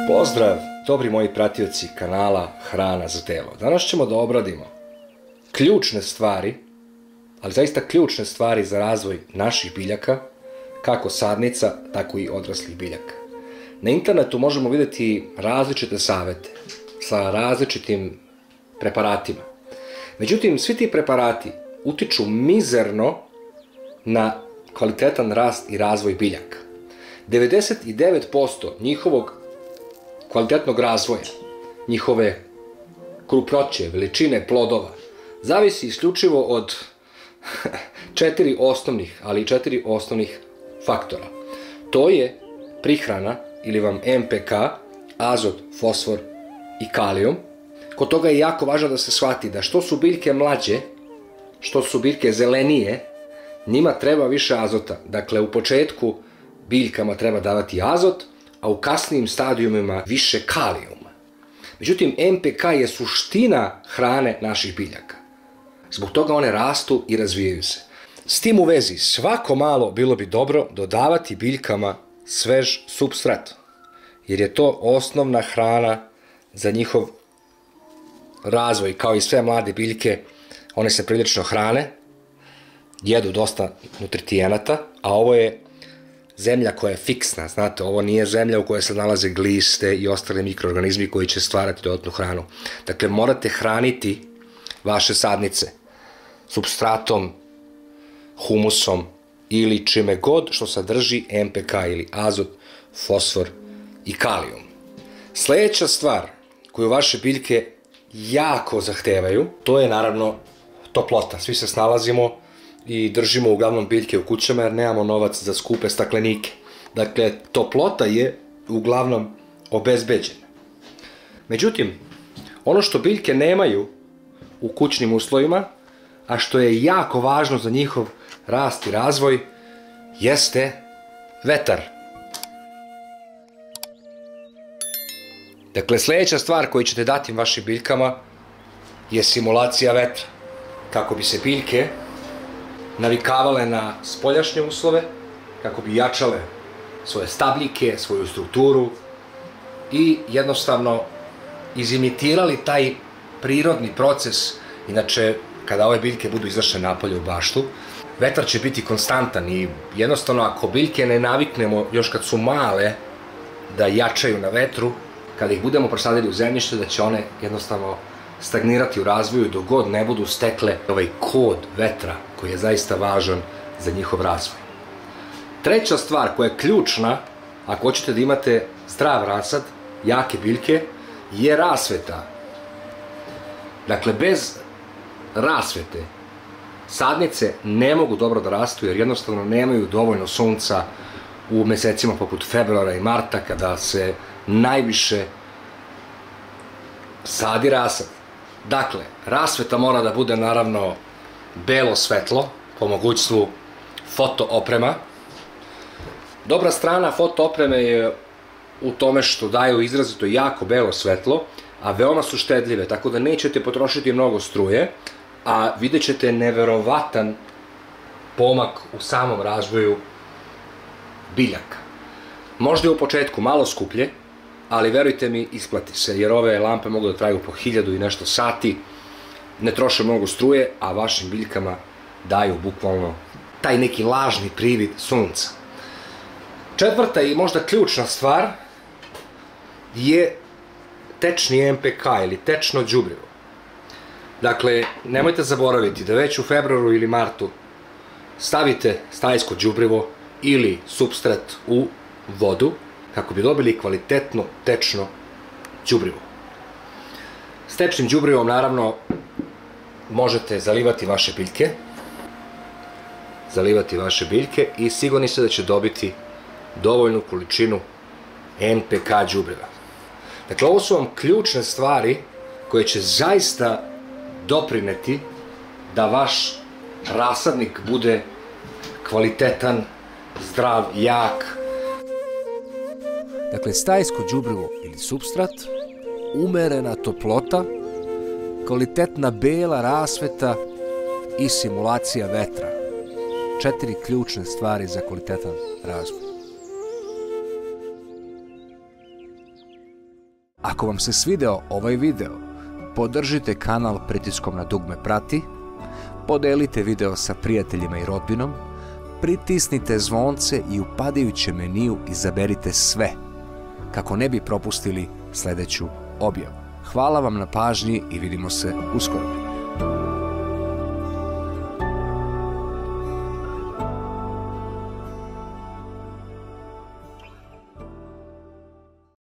Pozdrav, dobri moji pratioci kanala Hrana za telo. Danas ćemo da obradimo ključne stvari, ali zaista ključne stvari za razvoj naših biljaka, kako sadnica, tako i odraslih biljaka. Na internetu možemo vidjeti različite savete sa različitim preparatima. Međutim, svi ti preparati utiču mizerno na kvalitetan rast i razvoj biljaka. 99% njihovog kvalitetnog razvoja, njihove krupnoće, veličine plodova, zavisi isključivo od 4 osnovnih faktora. To je prihrana ili vam NPK, azot, fosfor i kalijum. Kod toga je jako važno da se shvati da što su biljke mlađe, što su biljke zelenije, njima treba više azota. Dakle, u početku biljkama treba davati azot, a u kasnijim stadijumima više kalijuma. Međutim, NPK je suština hrane naših biljaka. Zbog toga one rastu i razvijaju se. S tim u vezi, svako malo bilo bi dobro dodavati biljkama svež supstrat, jer je to osnovna hrana za njihov razvoj. Kao i sve mlade biljke, one se prilično hrane, jedu dosta nutritijenata, a ovo je zemlja koja je fiksna, znate, ovo nije zemlja u kojoj se nalaze gliste i ostali mikroorganizmi koji će stvarati dodatnu hranu. Dakle, morate hraniti vaše sadnice supstratom, humusom ili čime god što sadrži NPK ili azot, fosfor i kalijum. Sljedeća stvar koju vaše biljke jako zahtevaju, to je naravno toplota. Svi se snalazimo i držimo uglavnom biljke u kućama jer nemamo novac za skupe staklenike. Dakle, toplota je uglavnom obezbeđena. Međutim, ono što biljke nemaju u kućnim uslovima, a što je jako važno za njihov rast i razvoj, jeste vetar. Dakle, sljedeća stvar koju ćete dati vašim biljkama je simulacija vetra. Kako bi se biljke navikavale na spoljašnje uslove, kako bi jačale svoje stabljike, svoju strukturu i jednostavno izimitirali taj prirodni proces. Inače, kada ove biljke budu izašle napolje u baštu, vetar će biti konstantan i jednostavno ako biljke ne naviknemo još kad su male da jačaju na vetru, kada ih budemo presadili u zemljište, da će one jednostavno stagnirati u razvoju dok god ne budu stekle ovaj kod vetra koji je zaista važan za njihov razvoj. Treća stvar koja je ključna ako hoćete da imate zdrav rasad, jake biljke, je rasveta. Dakle, bez rasvete sadnice ne mogu dobro da rastu jer jednostavno nemaju dovoljno sunca u mesecima poput februara i marta kada se najviše sadi rasad. Dakle, rasveta mora da bude naravno belo svetlo, po mogućstvu foto oprema. Dobra strana foto opreme je u tome što daju izrazito jako belo svetlo, a veoma su štedljive, tako da nećete potrošiti mnogo struje, a vidjet ćete neverovatan pomak u samom razvoju biljaka. Možda je u početku malo skuplje, ali verujte mi, isplati se, jer ove lampe mogu da traju po 1000 i nešto sati, ne troše mnogo struje, a vašim biljkama daju bukvalno taj neki lažni privid sunca. Četvrta i možda ključna stvar je tečni NPK ili tečno đubrivo. Dakle, nemojte zaboraviti da već u februaru ili martu stavite stajsko đubrivo ili supstrat u vodu kako bi dobili kvalitetno tečno đubrivo. S tečnim đubrivom naravno možete zalivati vaše biljke i sigurni ste da će dobiti dovoljnu količinu NPK đubriva. Dakle, ovo su vam ključne stvari koje će zaista doprineti da vaš rasadnik bude kvalitetan, zdrav, jak. Dakle, stajsko đubrivo ili supstrat, umerena toplota, kvalitetna bela rasveta i simulacija vetra. 4 ključne stvari za kvalitetan razvoj. Ako vam se svideo ovaj video, podržite kanal pritiskom na dugme prati, podelite video sa prijateljima i rodbinom, pritisnite zvonce i u padajućem meniju izaberite sve, kako ne bi propustili sljedeću objavu. Hvala vam na pažnji i vidimo se uskoro.